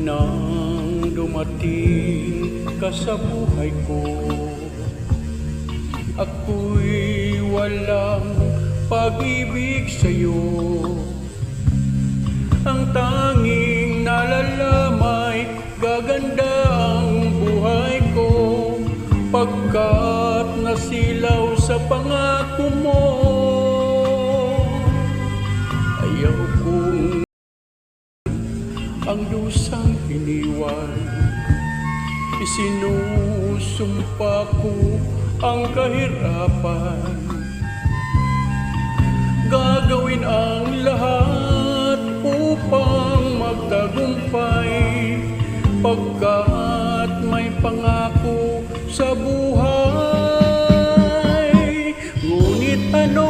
nang dumating ka sa buhay ko, ako'y walang pag-ibig sa'yo. Ang tanging nalalamay, gaganda ang buhay ko, pagkat nasilaw sa pangako mo. Ayaw kong ang dusang iniwan, isinusumpa ko ang kahirapan. Gagawin ang lahat upang magtagumpay, pagkat may pangako sa buhay. Ngunit ano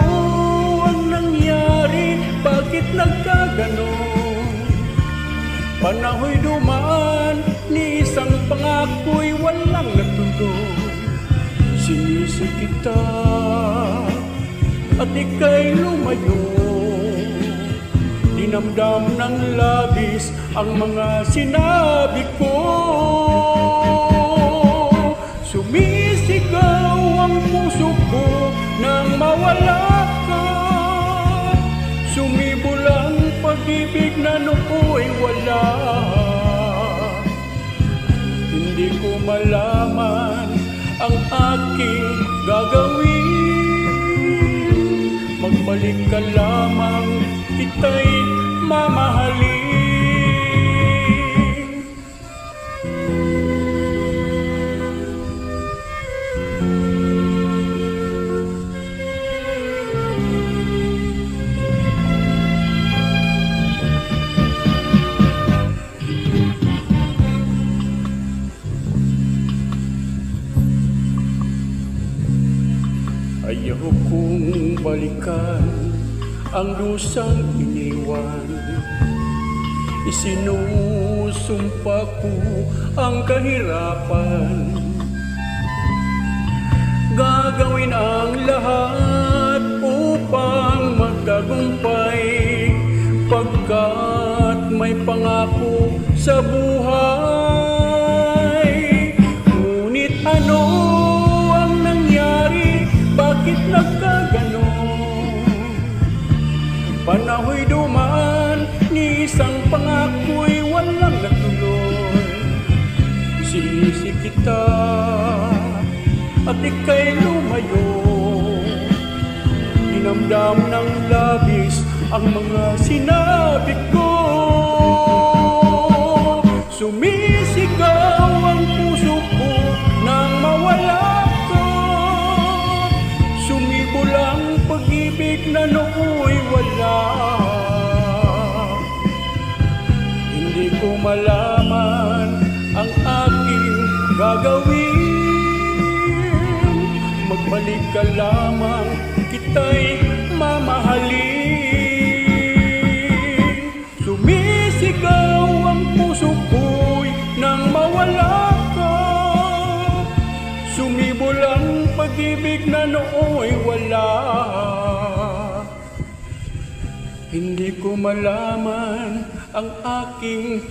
ang nangyari? Bakit nagkaganon? Panahoy dumaan, ni isang pangako'y walang natuloy. Sinisi kita at ika'y lumayo, dinamdam ng labis ang mga sinabi ko. Sumisigaw ang puso ko nang mawala ka, sumibol ang pag-ibig na nooy wala. Hindi ko malaman ang aking gagawin, magbalik ka lamang, kita'y mamahalin. Ayaw kong balikan ang dusang iniwan, isinusumpa ko ang kahirapan. Gagawin ang lahat upang magtagumpay, pagkat may pangako sa buhay. Ngunit ano ang nangyari? Bakit nagkaganon? Panahoy dumaan, ni isang pangako'y walang natuloy. Sinisi kita at ika'y lumayo, dinamdam ng labis ang mga sinabi ko. Sumisigaw ang puso ko nang mawala ka, sumibol ang pag-ibig na nooy wala. Hindi ko malaman ang aking gagawin, magbalik ka lamang, kita'y mamahalin. Sumisigaw ang puso ko'y nang mawala ka, sumibol ang pag-ibig na nooy wala. Hindi ko malaman ang aking